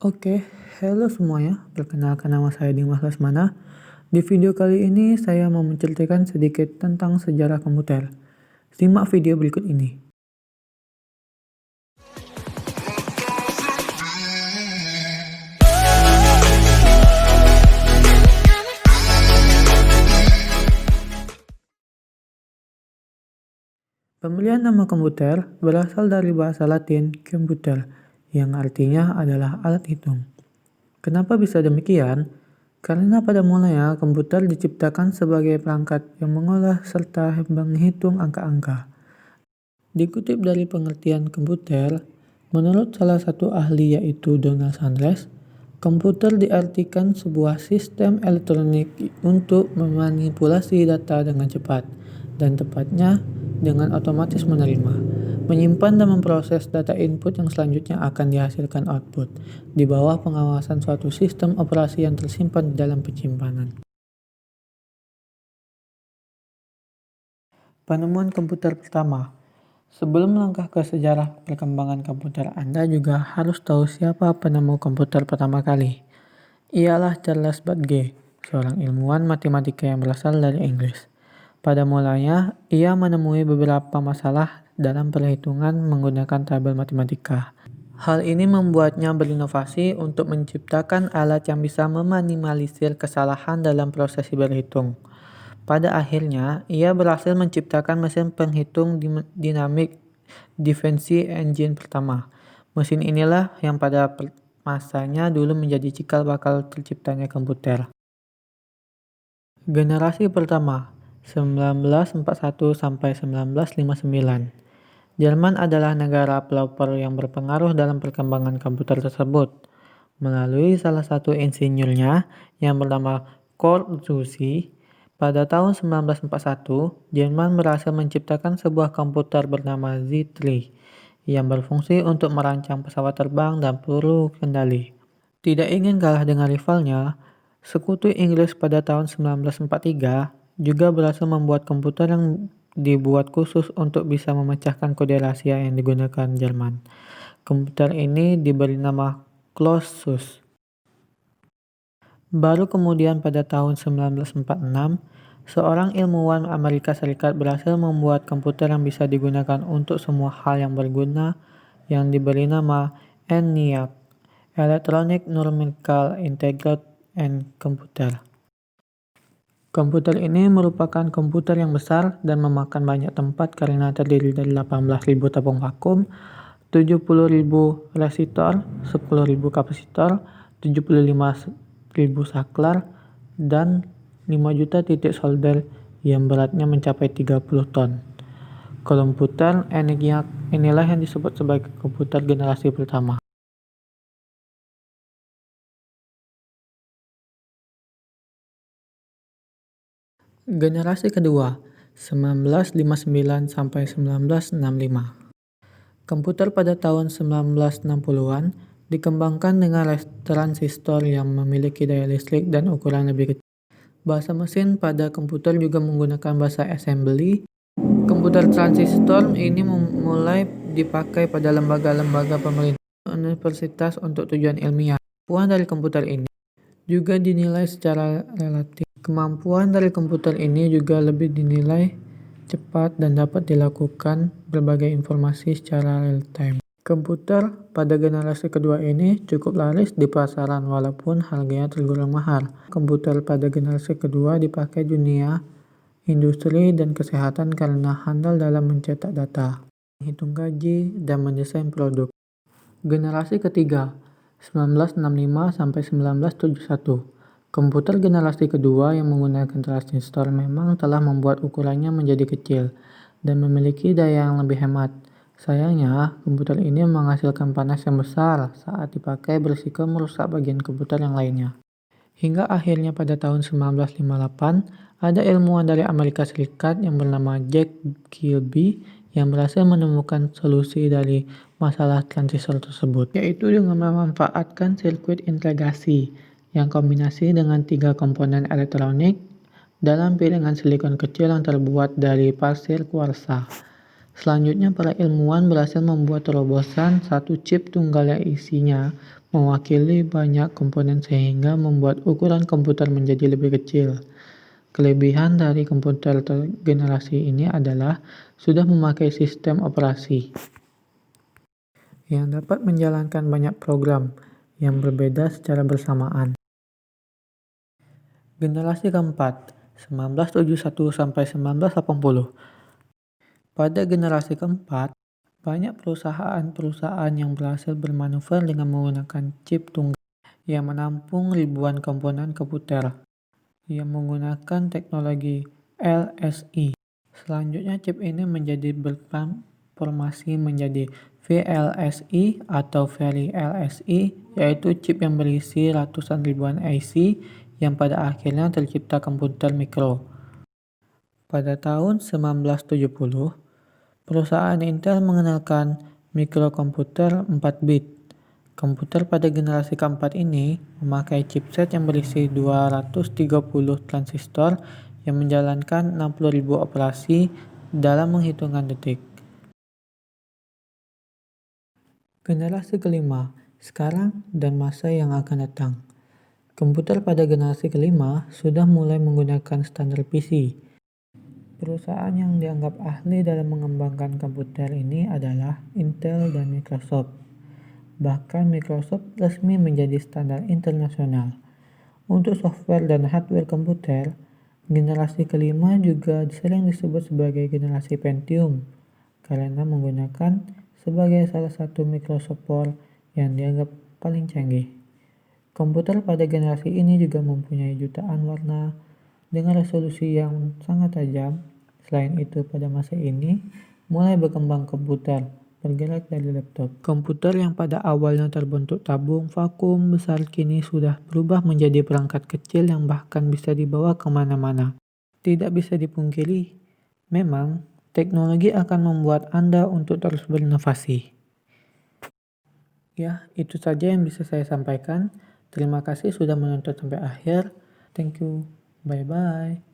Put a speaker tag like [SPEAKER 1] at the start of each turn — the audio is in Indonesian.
[SPEAKER 1] Oke, halo semuanya. Perkenalkan nama saya Dimas Lesmana. Di video kali ini saya mau menceritakan sedikit tentang sejarah komputer. Simak video berikut ini. Pemilihan nama komputer berasal dari bahasa Latin computer, yang artinya adalah alat hitung. Kenapa bisa demikian? Karena pada mulanya komputer diciptakan sebagai perangkat yang mengolah serta menghitung angka-angka. Dikutip dari pengertian komputer, menurut salah satu ahli yaitu Donald Sanders, komputer diartikan sebuah sistem elektronik untuk memanipulasi data dengan cepat dan tepatnya dengan otomatis menerima, menyimpan dan memproses data input yang selanjutnya akan dihasilkan output di bawah pengawasan suatu sistem operasi yang tersimpan di dalam penyimpanan. Penemuan komputer pertama. Sebelum melangkah ke sejarah perkembangan komputer, Anda juga harus tahu siapa penemu komputer pertama kali. Ialah Charles Babbage, seorang ilmuwan matematika yang berasal dari Inggris. Pada mulanya, ia menemui beberapa masalah dalam perhitungan menggunakan tabel matematika. Hal ini membuatnya berinovasi untuk menciptakan alat yang bisa meminimalisir kesalahan dalam proses berhitung. Pada akhirnya, ia berhasil menciptakan mesin penghitung Dynamic Difference Engine pertama. Mesin inilah yang pada masanya dulu menjadi cikal bakal terciptanya komputer. Generasi pertama, 1941 sampai 1959. Jerman adalah negara pelopor yang berpengaruh dalam perkembangan komputer tersebut. Melalui salah satu insinyurnya yang bernama Kurt Zuse, pada tahun 1941, Jerman berhasil menciptakan sebuah komputer bernama Z3 yang berfungsi untuk merancang pesawat terbang dan peluru kendali. Tidak ingin kalah dengan rivalnya, Sekutu Inggris pada tahun 1943 juga berhasil membuat komputer yang dibuat khusus untuk bisa memecahkan kode rahasia yang digunakan Jerman. Komputer ini diberi nama Colossus. Baru kemudian pada tahun 1946, seorang ilmuwan Amerika Serikat berhasil membuat komputer yang bisa digunakan untuk semua hal yang berguna yang diberi nama ENIAC, Electronic Numerical Integrated and Computer. Komputer ini merupakan komputer yang besar dan memakan banyak tempat karena terdiri dari 18.000 tabung vakum, 70.000 resistor, 10.000 kapasitor, 75.000 saklar, dan 5 juta titik solder yang beratnya mencapai 30 ton. Komputer ENIAC inilah yang disebut sebagai komputer generasi pertama. Generasi kedua, 1959 sampai 1965. Komputer pada tahun 1960-an dikembangkan dengan transistor yang memiliki daya listrik dan ukuran lebih kecil. Bahasa mesin pada komputer juga menggunakan bahasa assembly. Komputer transistor ini mulai dipakai pada lembaga-lembaga pemerintah dan universitas untuk tujuan ilmiah. Kemampuan dari komputer ini juga dinilai secara relatif. Kemampuan dari komputer ini juga lebih dinilai cepat dan dapat dilakukan berbagai informasi secara real time. Komputer pada generasi kedua ini cukup laris di pasaran walaupun harganya tergolong mahal. Komputer pada generasi kedua dipakai dunia industri dan kesehatan karena handal dalam mencetak data, menghitung gaji, dan mendesain produk. Generasi ketiga, 1965 sampai 1971. Komputer generasi kedua yang menggunakan transistor memang telah membuat ukurannya menjadi kecil dan memiliki daya yang lebih hemat. Sayangnya, komputer ini menghasilkan panas yang besar saat dipakai berisiko merusak bagian komputer yang lainnya. Hingga akhirnya pada tahun 1958, ada ilmuwan dari Amerika Serikat yang bernama Jack Kilby yang berhasil menemukan solusi dari masalah transistor tersebut, yaitu dengan memanfaatkan sirkuit integrasi yang kombinasi dengan 3 komponen elektronik dalam piringan silikon kecil yang terbuat dari pasir kuarsa. Selanjutnya, para ilmuwan berhasil membuat terobosan satu chip tunggal yang isinya mewakili banyak komponen sehingga membuat ukuran komputer menjadi lebih kecil. Kelebihan dari komputer generasi ini adalah sudah memakai sistem operasi yang dapat menjalankan banyak program yang berbeda secara bersamaan. Generasi keempat, 1971 sampai 1980. Pada generasi keempat, banyak perusahaan-perusahaan yang berhasil bermanuver dengan menggunakan chip tunggal yang menampung ribuan komponen komputer yang menggunakan teknologi LSI. Selanjutnya chip ini menjadi bertransformasi menjadi VLSI atau Very LSI, yaitu chip yang berisi ratusan ribuan IC yang pada akhirnya tercipta komputer mikro. Pada tahun 1970, perusahaan Intel mengenalkan mikrokomputer 4 bit. Komputer pada generasi keempat ini memakai chipset yang berisi 230 transistor yang menjalankan 60.000 operasi dalam menghitungan detik. Generasi kelima, sekarang dan masa yang akan datang. Komputer pada generasi kelima sudah mulai menggunakan standar PC. Perusahaan yang dianggap ahli dalam mengembangkan komputer ini adalah Intel dan Microsoft. Bahkan Microsoft resmi menjadi standar internasional. Untuk software dan hardware komputer, generasi kelima juga sering disebut sebagai generasi Pentium karena menggunakan sebagai salah satu mikroprosesor yang dianggap paling canggih. Komputer pada generasi ini juga mempunyai jutaan warna dengan resolusi yang sangat tajam. Selain itu, pada masa ini mulai berkembang komputer bergerak dari laptop. Komputer yang pada awalnya terbentuk tabung vakum besar kini sudah berubah menjadi perangkat kecil yang bahkan bisa dibawa kemana-mana. Tidak bisa dipungkiri, memang teknologi akan membuat Anda untuk terus berinovasi. Ya, itu saja yang bisa saya sampaikan. Terima kasih sudah menonton sampai akhir. Thank you. Bye-bye.